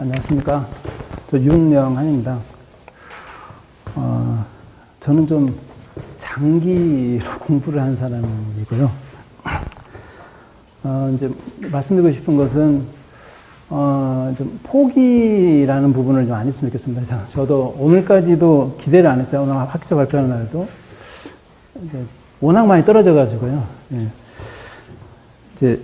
안녕하십니까. 저 윤영한입니다. 저는 좀 장기로 공부를 한 사람이고요. 이제 말씀드리고 싶은 것은, 좀 포기라는 부분을 좀 안 했으면 좋겠습니다. 저도 오늘까지도 기대를 안 했어요. 오늘 학기초 발표하는 날도. 워낙 많이 떨어져가지고요. 예. 이제,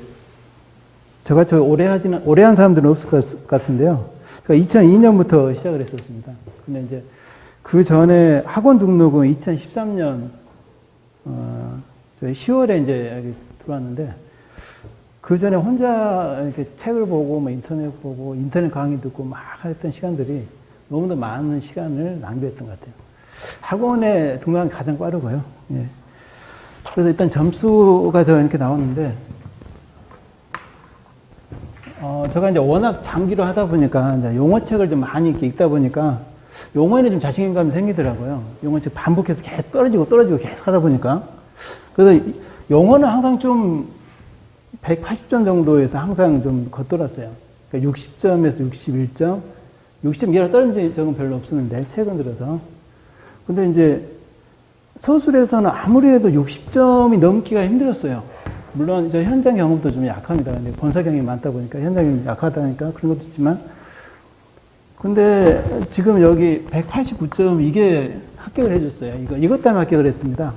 저같이 오래 한 사람들은 없을 것 같은데요. 제가 2002년부터 시작을 했었습니다. 근데 이제 그 전에 학원 등록은 2013년, 저희 10월에 이제 여기 들어왔는데, 그 전에 혼자 이렇게 책을 보고, 뭐 인터넷 보고, 인터넷 강의 듣고 막 했던 시간들이 너무도 많은 시간을 낭비했던 것 같아요. 학원에 등록한 게 가장 빠르고요. 예. 그래서 일단 점수가 저 이렇게 나왔는데, 제가 이제 워낙 장기로 하다 보니까, 이제 용어책을 좀 많이 이렇게 읽다 보니까, 용어에는 좀 자신감이 생기더라고요. 용어책 반복해서 계속 떨어지고 계속 하다 보니까. 그래서 용어는 항상 좀 180점 정도에서 항상 좀 겉돌았어요. 그러니까 60점에서 61점, 60점 이하로 떨어진 적은 별로 없었는데, 최근 들어서. 근데 이제 서술에서는 아무리 해도 60점이 넘기가 힘들었어요. 물론 저 현장 경험도 좀 약합니다. 근데 본사 경험이 많다 보니까 현장이 약하다니까 그런 것도 있지만, 근데 지금 여기 189점 이게 합격을 해줬어요. 이것 때문에 합격을 했습니다.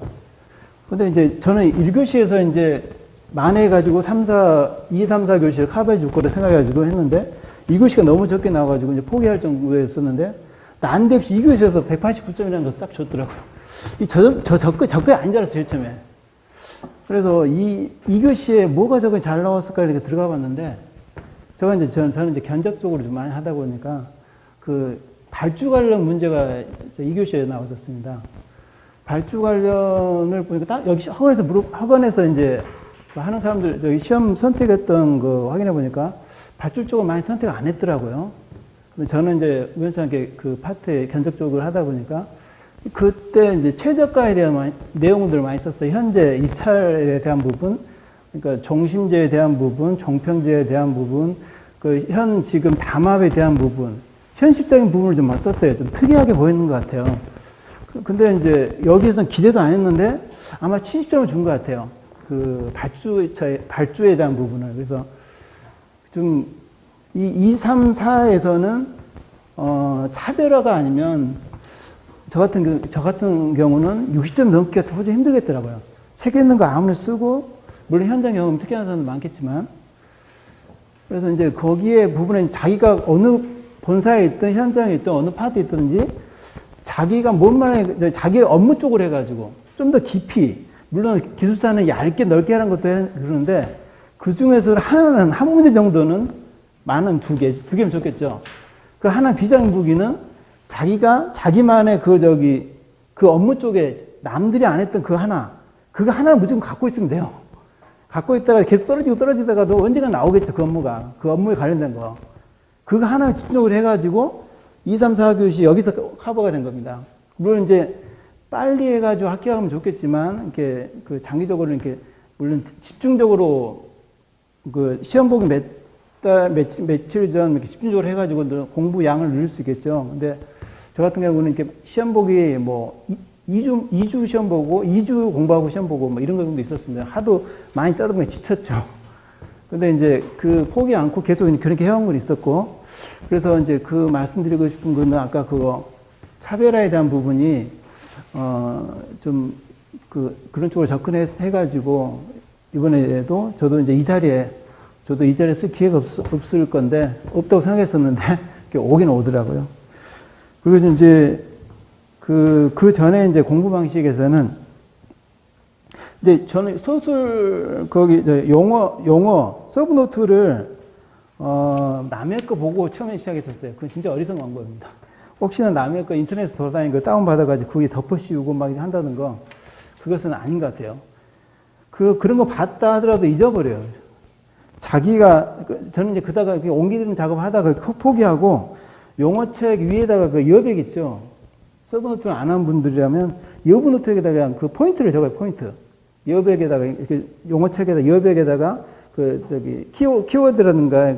근데 이제 저는 1교시에서 이제 만회해가지고 2, 3, 4교시를 커버해 줄 거라 생각해가지고 했는데, 2교시가 너무 적게 나와가지고 이제 포기할 정도였었는데, 난데없이 2교시에서 189점이라는 거 딱 줬더라고요. 적게 안 잘랐어요, 제일 처음에. 그래서 2교시에 뭐가 저거 잘 나왔을까 이렇게 들어가 봤는데, 저는 이제 견적적으로 좀 많이 하다 보니까, 그 발주 관련 문제가 2교시에 나왔었습니다. 발주 관련을 보니까 딱 여기 학원에서 이제 하는 사람들, 저기 시험 선택했던 거 확인해 보니까 발주 쪽을 많이 선택 안 했더라고요. 근데 저는 이제 우연찮게 그 파트에 견적 쪽을 하다 보니까 그때 이제 최저가에 대한 내용들을 많이 썼어요. 현재 입찰에 대한 부분, 그러니까 종심제에 대한 부분, 종평제에 대한 부분, 지금 담합에 대한 부분, 현실적인 부분을 좀 썼어요. 좀 특이하게 보이는 것 같아요. 근데 이제 여기에서는 기대도 안 했는데 아마 70점을 준 것 같아요. 그 발주에 대한 부분을. 그래서 좀 이 2, 3, 4에서는 차별화가 아니면 저 같은 경우는 60점 넘기가 도저히 힘들겠더라고요. 책에 있는 거 아무리 쓰고, 물론 현장 경험 특이한 사람도 많겠지만, 그래서 이제 거기에 부분에 자기가 어느 본사에 있든 현장에 있든 어느 파트에 있든지 자기가 뭔만에 자기 업무 쪽으로 해가지고 좀 더 깊이, 물론 기술사는 얇게 넓게 하는 것도 그러는데, 그 중에서 하나는 한 문제 정도는 많은 두 개면 좋겠죠. 그 하나 비장 무기는 자기만의 그 업무 쪽에 남들이 안 했던 그거 하나 무조건 갖고 있으면 돼요. 갖고 있다가 계속 떨어지다가도 언젠가 나오겠죠. 그 업무가. 그 업무에 관련된 거. 그거 하나 집중적으로 해가지고 2, 3, 4교시 여기서 커버가 된 겁니다. 물론 이제 빨리 해가지고 합격하면 좋겠지만, 이렇게 그 장기적으로 이렇게, 물론 집중적으로 그 시험 보기 며칠 전 이렇게 집중적으로 해가지고 공부 양을 늘릴 수 있겠죠. 근데 저 같은 경우는 이렇게 시험 보기 뭐 2주 시험 보고 2주 공부하고 시험 보고 뭐 이런 것도 있었습니다. 하도 많이 따다 보니 지쳤죠. 근데 이제 그 포기 않고 계속 그렇게 해온 건 있었고, 그래서 이제 그 말씀드리고 싶은 거는 아까 그거 차별화에 대한 부분이 좀 그런 쪽으로 접근해가지고 이번에도 저도 이제 이 자리에 쓸 기회가 없을 건데, 없다고 생각했었는데, 오긴 오더라고요. 그리고 이제, 그 전에 이제 공부 방식에서는, 이제 저는 서술, 용어, 서브노트를, 남의 거 보고 처음에 시작했었어요. 그건 진짜 어리석은 겁니다. 혹시나 남의 거 인터넷에서 돌아다니는 거 다운받아가지고 그게 덮어 씌우고 막 한다는 거, 그것은 아닌 것 같아요. 그런 거 봤다 하더라도 잊어버려요. 저는 이제 그다가 옮기는 작업 하다가 포기하고, 용어책 위에다가 그 여백 있죠. 서브노트를 안 한 분들이라면 여부노트에다가 그 포인트를 적어요, 포인트. 여백에다가, 이렇게 용어책에다 여백에다가 키워드라든가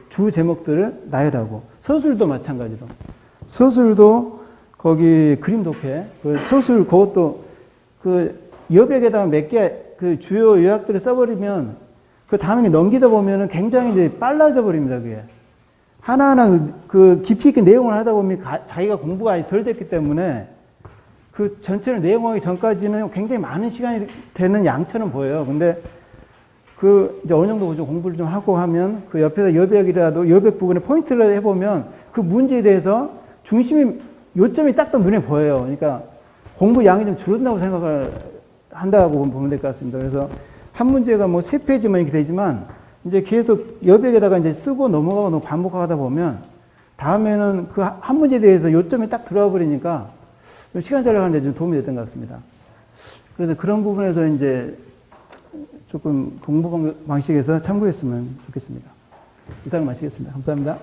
주 제목들을 나열하고, 서술도 마찬가지로. 서술도 거기 그림 독해, 서술 그것도 여백에다가 몇 개 주요 요약들을 써버리면 그 다음에 넘기다 보면은 굉장히 이제 빨라져 버립니다, 그게. 하나하나 깊이 있게 내용을 하다 보면 자기가 공부가 아직 덜 됐기 때문에 그 전체를 내용하기 전까지는 굉장히 많은 시간이 되는 양처럼 보여요. 근데 이제 어느 정도 좀 공부를 좀 하고 하면 그 옆에서 여백이라도 여백 부분에 포인트를 해보면 그 문제에 대해서 요점이 딱딱 눈에 보여요. 그러니까 공부 양이 좀 줄어든다고 생각을 한다고 보면 될 것 같습니다. 그래서 한 문제가 뭐 3페이지만 이렇게 되지만 이제 계속 여백에다가 이제 쓰고 넘어가고 반복하다 보면 다음에는 그 한 문제에 대해서 요점이 딱 들어와 버리니까 시간 절약하는 데 좀 도움이 됐던 것 같습니다. 그래서 그런 부분에서 이제 조금 공부 방식에서 참고했으면 좋겠습니다. 이상을 마치겠습니다. 감사합니다.